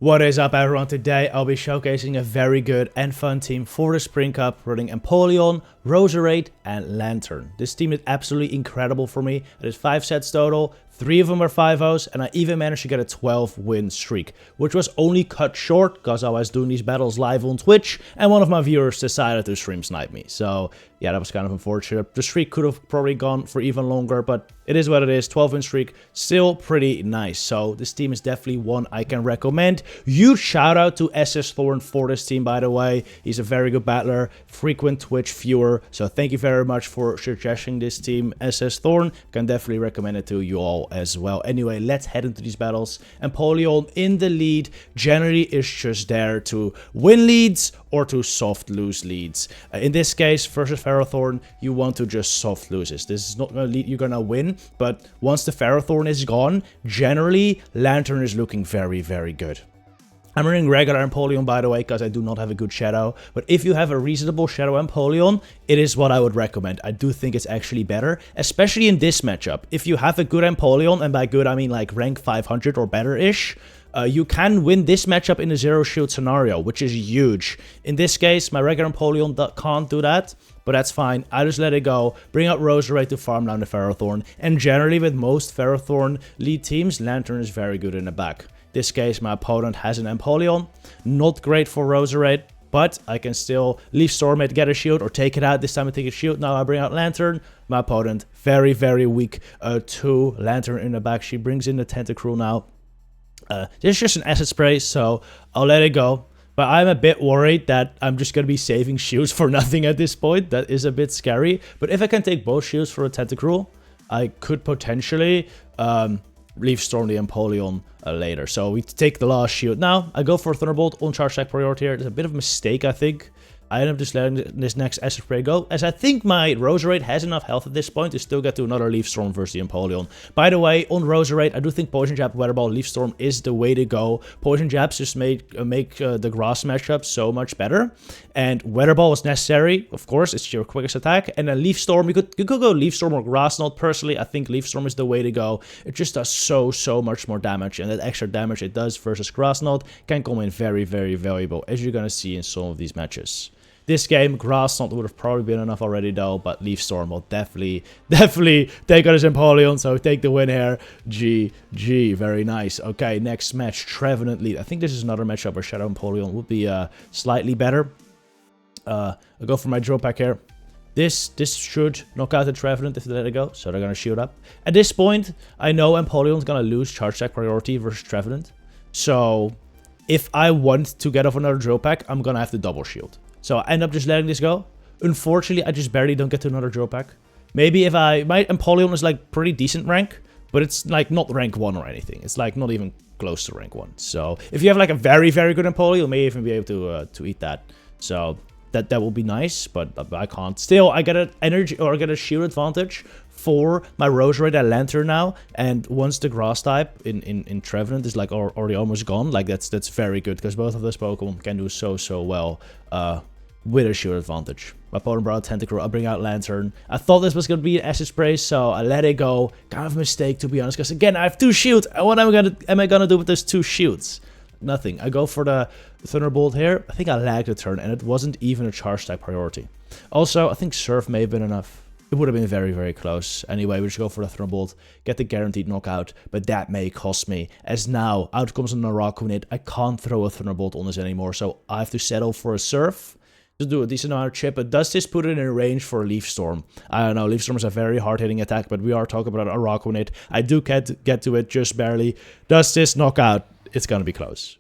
What is up, everyone? Today I'll be showcasing a very good and fun team for the Spring Cup, running Empoleon, Roserade and Lantern. This team is absolutely incredible for me. It is 5 sets total, 3 of them are 5-0s, and I even managed to get a 12-win streak, which was only cut short because I was doing these battles live on Twitch, and one of my viewers decided to stream snipe me. So yeah, that was kind of unfortunate. The streak could have probably gone for even longer, but it is what it is. 12-win streak, still pretty nice. So this team is definitely one I can recommend. Huge shout out to SsThorn for this team, by the way. He's a very good battler, frequent Twitch viewer. So thank you very much for suggesting this team, SsThorn. Can definitely recommend it to you all as well. Anyway, let's head into these battles. Empoleon in the lead generally is just there to win leads or to soft lose leads. In this case, versus Ferrothorn, you want to just soft loses. This is not a lead you're gonna win, but once the Ferrothorn is gone, generally Lantern is looking very, very good. I'm running regular Empoleon, by the way, because I do not have a good Shadow. But if you have a reasonable Shadow Empoleon, it is what I would recommend. I do think it's actually better, especially in this matchup. If you have a good Empoleon, and by good I mean like rank 500 or better-ish, you can win this matchup in a zero shield scenario, which is huge. In this case, my regular Empoleon can't do that, but that's fine. I just let it go, bring out Roserade to farm down the Ferrothorn, and generally with most Ferrothorn lead teams, Lantern is very good in the back. This case, my opponent has an Empoleon, not great for Roserade, but I can still leave SsThorn it, get a shield, or take it out. This time I take a shield, now I bring out Lantern. My opponent, very, very weak to Lantern in the back. She brings in the Tentacruel now. This is just an acid spray, so I'll let it go. But I'm a bit worried that I'm just going to be saving shields for nothing at this point. That is a bit scary. But if I can take both shields for a Tentacruel, I could potentially leave SsThorn the Empoleon later. So we take the last shield. Now, I go for Thunderbolt on charge stack priority here. It's a bit of a mistake, I think. I end up just letting this next acid spray go, as I think my Roserade has enough health at this point to still get to another Leaf Storm versus the Empoleon. By the way, on Roserade, I do think Poison Jab, Weather Ball, Leaf Storm is the way to go. Poison Jabs just make the grass matchup so much better, and Weather Ball is necessary. Of course, it's your quickest attack, and then Leaf Storm, you could go Leaf Storm or Grass Knot. Personally, I think Leaf Storm is the way to go. It just does so much more damage, and that extra damage it does versus Grass Knot can come in very, very valuable, as you're gonna see in some of these matches. This game, Grass Knot would have probably been enough already though, but Leaf Storm will definitely take out his Empoleon, so take the win here. GG, very nice. Okay, next match, Trevant and lead. I think this is another matchup where Shadow Empoleon would be slightly better. I'll go for my draw pack here. This should knock out the Trevant if they let it go, so they're gonna shield up. At this point, I know Empoleon's gonna lose charge stack priority versus Trevant, so if I want to get off another draw pack, I'm gonna have to double shield. So I end up just letting this go. Unfortunately, I just barely don't get to another draw pack. Maybe if my Empoleon is like pretty decent rank, but it's like not rank 1 or anything. It's like not even close to rank 1. So if you have like a very, very good Empoleon, you may even be able to eat that. So that will be nice, but I can't. Still, I get an energy or I get a shield advantage for my Roserade and Lantern now, and once the grass type in Trevant is like already almost gone, like that's very good because both of those Pokemon can do so well with a shield advantage. My opponent brought out Tentacruel, I'll bring out Lantern. I thought this was gonna be an acid spray, so I let it go. Kind of a mistake, to be honest, because again I have 2 shields, and what am I gonna do with those 2 shields? Nothing. I go for the Thunderbolt here. I think I lagged a turn, and it wasn't even a charge type priority. Also, I think Surf may have been enough. It would have been very, very close. Anyway, we just go for the Thunderbolt, get the guaranteed knockout, but that may cost me, as now, out comes an Araquanid. I can't throw a Thunderbolt on this anymore, so I have to settle for a Surf to do a decent amount of chip. But does this put it in range for a Leaf Storm? I don't know, Leaf Storm is a very hard-hitting attack, but we are talking about Araquanid. I do get to it just barely. Does this knock out? It's gonna be close.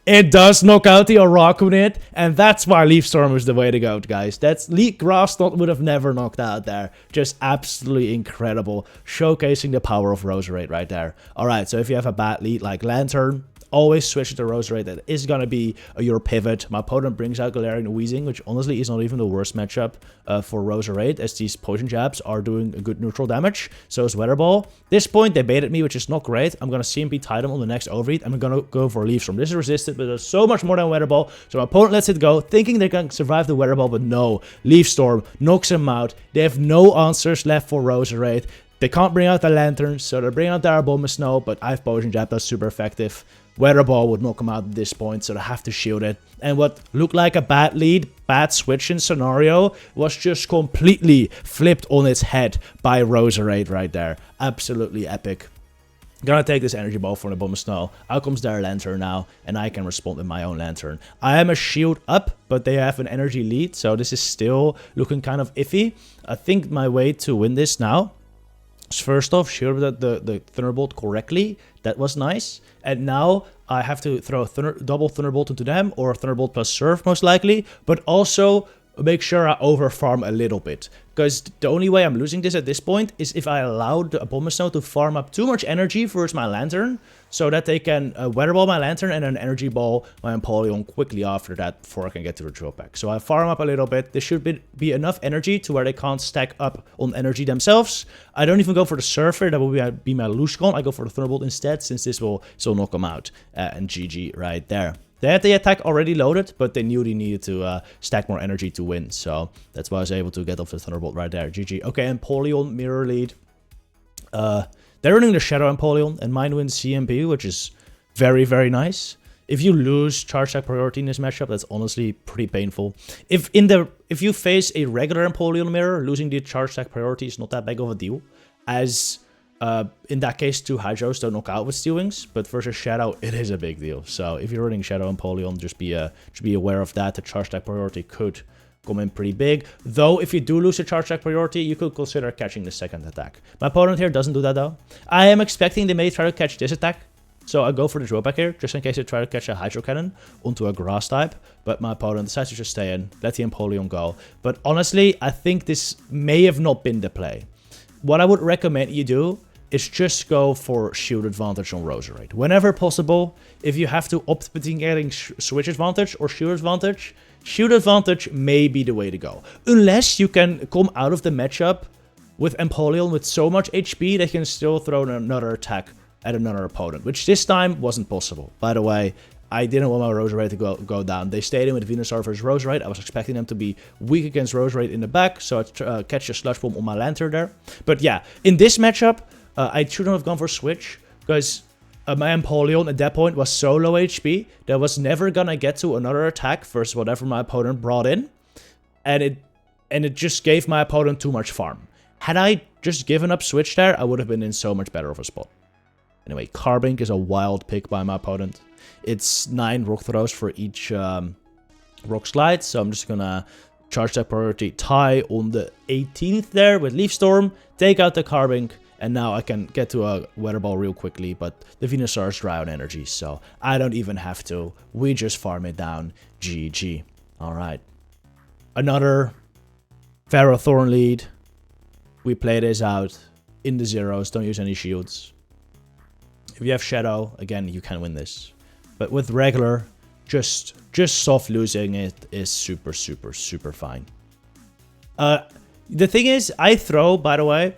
It does knock out the Araquanid, and that's why Leaf Storm is the way to go, guys. That's Grass Knot would have never knocked out there. Just absolutely incredible. Showcasing the power of Roserade right there. Alright, so if you have a bad lead like Lantern, always switch to Roserade. That is going to be your pivot. My opponent brings out Galarian Weezing, which honestly is not even the worst matchup for Roserade, as these Poison Jabs are doing a good neutral damage. So is Weather Ball. This point, they baited me, which is not great. I'm going to CMP Titan on the next Overeat. I'm going to go for Leaf Storm. This is resisted, but there's so much more than Weather Ball. So my opponent lets it go, thinking they're going to survive the Weather Ball, but no. Leaf Storm knocks him out. They have no answers left for Roserade. They can't bring out the Lantern, so they're bringing out their Abomasnow, but I have Poison Jab, that's super effective. Weather Ball would knock him out at this point, so I have to shield it. And what looked like a bad lead, bad switch in scenario, was just completely flipped on its head by Roserade right there. Absolutely epic. Gonna take this energy ball from the Bombsnow. Out comes their Lantern now, and I can respond with my own Lantern. I am a shield up, but they have an energy lead, so this is still looking kind of iffy. I think my way to win this now is first off, shield the Thunderbolt correctly. That was nice. And now I have to throw a double Thunderbolt into them, or Thunderbolt plus Surf most likely, but also make sure I overfarm a little bit. Because the only way I'm losing this at this point is if I allow the Abomasnow to farm up too much energy versus my Lantern, so that they can Weather Ball my Lantern and an Energy Ball my Empoleon quickly after that before I can get to the drill pack. So I farm up a little bit. There should be enough energy to where they can't stack up on energy themselves. I don't even go for the Surfer, that will be my Luscon. I go for the Thunderbolt instead, since this will still knock them out. And GG right there. They had the attack already loaded, but they knew they needed to stack more energy to win. So that's why I was able to get off the Thunderbolt right there. GG. Okay, Empoleon, mirror lead. They're running the Shadow Empoleon, and mine wins CMP, which is very, very nice. If you lose charge attack priority in this matchup, that's honestly pretty painful. If you face a regular Empoleon mirror, losing the charge attack priority is not that big of a deal, as in that case, 2 Hydros don't knock out with Steel Wings, but versus Shadow, it is a big deal. So if you're running Shadow Empoleon, just be aware of that. The charge attack priority could come in pretty big. Though, if you do lose a charge attack priority, you could consider catching the second attack. My opponent here doesn't do that though. I am expecting they may try to catch this attack, so I go for the drawback here, just in case they try to catch a Hydro Cannon onto a Grass type. But my opponent decides to just stay in, let the Empoleon go. But honestly, I think this may have not been the play. What I would recommend you do is just go for shield advantage on Roserade. Whenever possible, if you have to opt between getting switch advantage or shield advantage may be the way to go. Unless you can come out of the matchup with Empoleon with so much HP that you can still throw another attack at another opponent, which this time wasn't possible. By the way, I didn't want my Roserade to go down. They stayed in with Venusaur versus Roserade. I was expecting them to be weak against Roserade in the back, so I catch a Sludge Bomb on my Lantern there. But yeah, in this matchup, I shouldn't have gone for Switch, because my Empoleon at that point was so low HP that I was never gonna get to another attack versus whatever my opponent brought in, and it just gave my opponent too much farm. Had I just given up Switch there, I would have been in so much better of a spot. Anyway, Carbink is a wild pick by my opponent. It's 9 Rock Throws for each Rock Slide, so I'm just gonna charge that priority tie on the 18th there with Leaf Storm, take out the Carbink, and now I can get to a Weather Ball real quickly, but the Venusaur is dry on energy, so I don't even have to. We just farm it down. GG. Alright. Another Ferrothorn lead. We play this out in the zeros. Don't use any shields. If you have Shadow, again, you can win this. But with regular, just soft losing it is super, super, super fine. The thing is, I throw, by the way,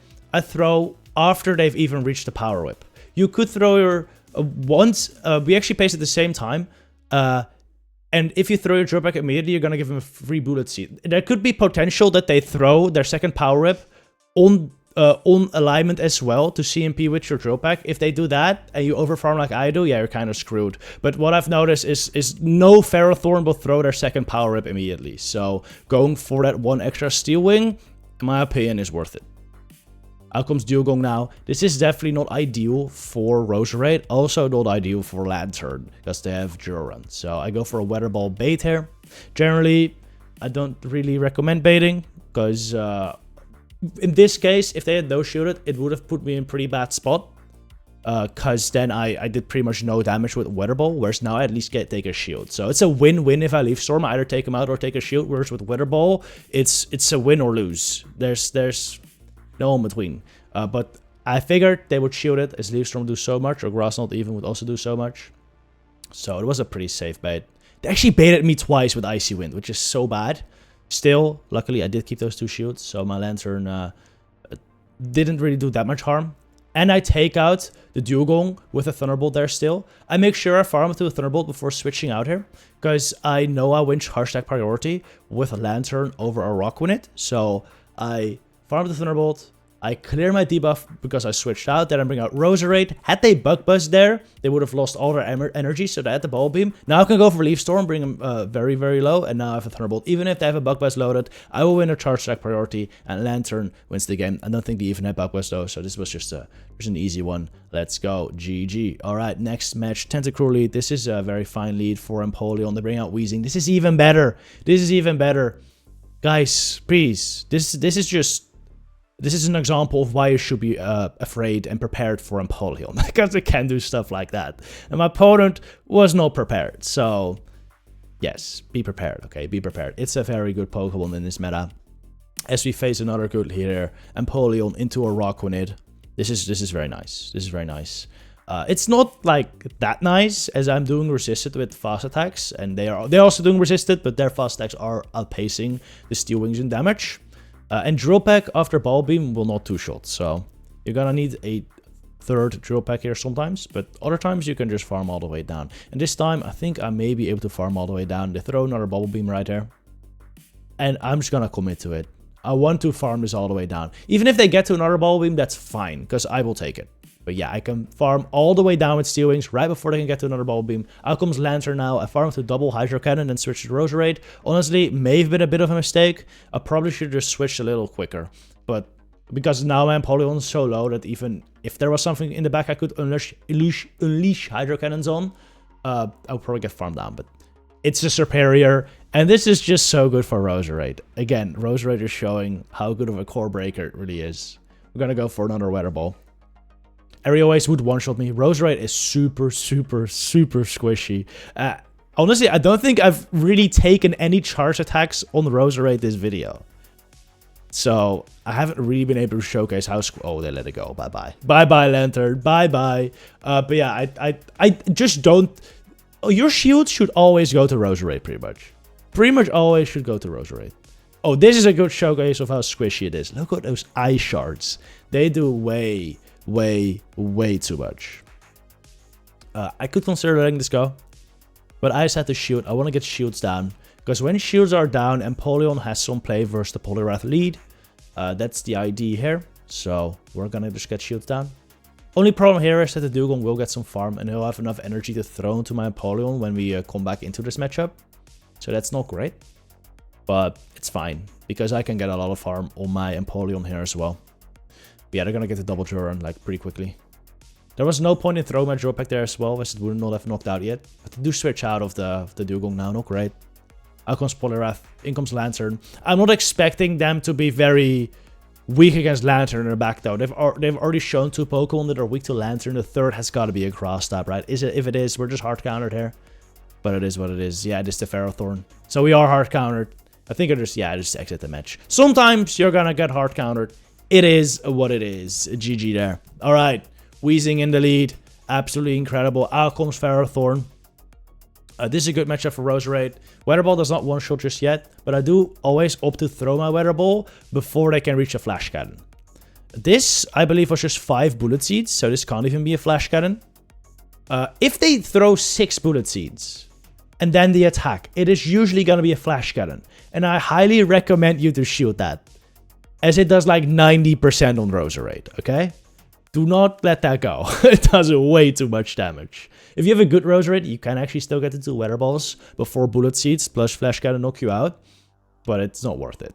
after they've even reached the Power Whip. You could throw your once. We actually placed at the same time. And if you throw your drawback immediately, you're gonna give them a free bullet seed. There could be potential that they throw their second Power Whip on alignment as well to CMP with your drawback. If they do that and you overfarm like I do, yeah, you're kind of screwed. But what I've noticed is no Ferrothorn will throw their second Power Whip immediately. So going for that 1 extra Steel Wing, in my opinion, is worth it. Out comes Dugong now. This is definitely not ideal for Roserade. Also not ideal for Lantern, because they have Durant. So I go for a Weather Ball bait here. Generally, I don't really recommend baiting, because in this case, if they had no shielded, it would have put me in a pretty bad spot. Because then I did pretty much no damage with Weather Ball, whereas now I at least take a shield. So it's a win-win if I Leaf Storm. I either take him out or take a shield, whereas with Weather Ball, it's a win or lose. There's no in between. But I figured they would shield it, as Leaf Storm do so much, or Grass Knot even would also do so much. So it was a pretty safe bait. They actually baited me twice with Icy Wind, which is so bad. Still, luckily I did keep those 2 shields, so my Lantern didn't really do that much harm. And I take out the Dugong with a Thunderbolt there still. I make sure I farm to a Thunderbolt before switching out here, because I know I win Harsh Attack priority with a Lantern over a Rock Win it. So I farm the Thunderbolt, I clear my debuff because I switched out. Then I bring out Roserade. Had they Bug Buzz there, they would have lost all their energy, so they had the Bubble Beam. Now I can go for Leaf Storm, bring them very, very low, and now I have a Thunderbolt. Even if they have a Bug Buzz loaded, I will win a Charge Attack priority, and Lantern wins the game. I don't think they even had Bug Buzz though, so this was just an easy one. Let's go. GG. Alright, next match. Tentacruel lead. This is a very fine lead for Empoleon. They bring out Weezing. This is even better. This is even better. Guys, please. This is an example of why you should be afraid and prepared for Empoleon, because it can do stuff like that. And my opponent was not prepared, so yes, be prepared, okay? Be prepared. It's a very good Pokemon in this meta. As we face another good here, Empoleon into a Rockwanid. This is very nice. This is very nice. It's not like that nice, as I'm doing resisted with fast attacks, and they're also doing resisted, but their fast attacks are outpacing the Steel Wings in damage. And Drill Peck after Ball Beam will not two-shot, so you're gonna need a third Drill Peck here sometimes, but other times you can just farm all the way down. And this time, I think I may be able to farm all the way down. They throw another Bubble Beam right there, and I'm just gonna commit to it. I want to farm this all the way down. Even if they get to another Bubble Beam, that's fine, because I will take it. But yeah, I can farm all the way down with Steel Wings right before they can get to another Bubble Beam. Out comes Lantern now. I farm to double Hydro Cannon and switch to Roserade. Honestly, may have been a bit of a mistake. I probably should have just switched a little quicker. But because now my Empoleon is so low that even if there was something in the back I could unleash Hydro Cannons on, I would probably get farmed down. But it's a superior, and this is just so good for Roserade. Again, Roserade is showing how good of a core breaker it really is. We're going to go for another Weather Ball. Aerial Ace would one-shot me. Roserade is super, super, super squishy. Honestly, I don't think I've really taken any charge attacks on Roserade this video. So, I haven't really been able to showcase how... Oh, they let it go. Bye-bye. Bye-bye, Lantern. Bye-bye. But yeah, I just don't... Oh, your shield should always go to Roserade, pretty much. Pretty much always should go to Roserade. Oh, this is a good showcase of how squishy it is. Look at those eye shards. They do way too much. I could consider letting this go, but I just had to shield. I want to get shields down, because when shields are down, Empoleon has some play versus the Poliwrath lead. That's the idea here, so we're gonna just get shields down. Only problem here is that the Dugong will get some farm, and he'll have enough energy to throw into my Empoleon when we come back into this matchup. So that's not great, but it's fine, because I can get a lot of farm on my Empoleon here as well. Yeah, they're gonna get the double Juron like pretty quickly. There was no point in throwing my Drill Peck there as well, as it would not have knocked out yet. But they do switch out of the Dugong now, not great. Out comes Poliwrath, in comes Lantern. I'm not expecting them to be very weak against Lantern in the back though. They've already shown 2 Pokemon that are weak to Lantern. The third has got to be a Grass type, right? If it is, we're just hard countered here. But it is what it is. Yeah, it is the Ferrothorn. So we are hard countered. I think I just exit the match. Sometimes you're gonna get hard countered. It is what it is. GG there. Alright. Weezing in the lead. Absolutely incredible. Out comes Ferrothorn. This is a good matchup for Roserade. Weather Ball does not one-shot just yet, but I do always opt to throw my Weather Ball before they can reach a Flash Cannon. This, I believe, was just 5 Bullet Seeds, so this can't even be a Flash Cannon. If they throw 6 Bullet Seeds and then the attack, it is usually going to be a Flash Cannon. And I highly recommend you to shoot that, as it does like 90% on Roserade, okay? Do not let that go. It does way too much damage. If you have a good Roserade, you can actually still get the 2 Weather Balls before Bullet Seeds plus Flash Cannon knock you out, but it's not worth it,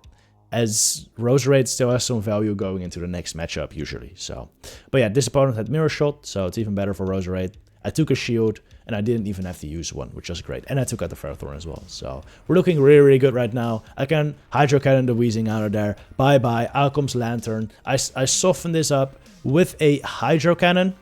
as Roserade still has some value going into the next matchup usually. So, but yeah, this opponent had Mirror Shot, so it's even better for Roserade. I took a shield, and I didn't even have to use one, which was great. And I took out the Ferrothorn as well. So we're looking really, really good right now. I can Hydro Cannon the Weezing out of there. Bye-bye. Out comes Lantern. I soften this up with a Hydro Cannon.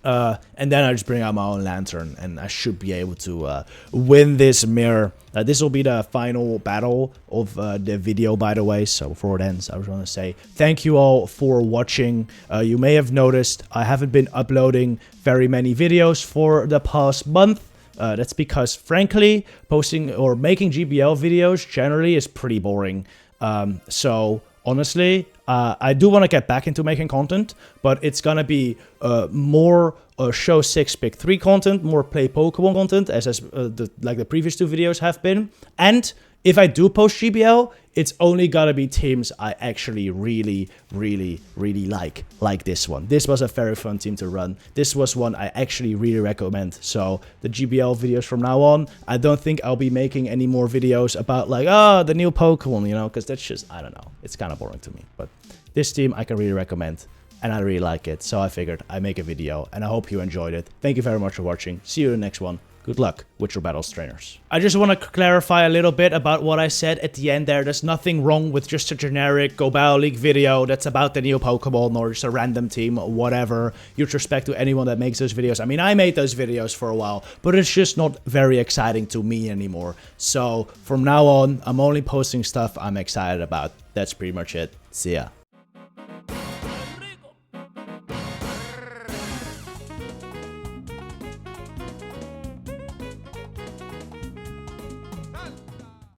And then I just bring out my own Lantern, and I should be able to win this mirror. This will be the final battle of the video, by the way. So before it ends, I was going to say thank you all for watching. You may have noticed I haven't been uploading very many videos for the past month. That's because, frankly, posting or making GBL videos generally is pretty boring. So honestly, I do want to get back into making content, but it's gonna be more show 6 pick 3 content, more play Pokemon content, as the previous 2 videos have been. And if I do post GBL, it's only gotta be teams I actually really like this one. This was a very fun team to run. This was one I actually really recommend. So the GBL videos from now on, I don't think I'll be making any more videos about like, oh, the new Pokemon, you know, because that's just, I don't know, it's kind of boring to me. But this team I can really recommend, and I really like it. So I figured I'd make a video, and I hope you enjoyed it. Thank you very much for watching. See you in the next one. Good luck with your battles, trainers. I just want to clarify a little bit about what I said at the end there. There's nothing wrong with just a generic Go Battle League video that's about the new Pokemon or just a random team or whatever. Huge respect to anyone that makes those videos. I mean, I made those videos for a while, but it's just not very exciting to me anymore. So from now on, I'm only posting stuff I'm excited about. That's pretty much it. See ya.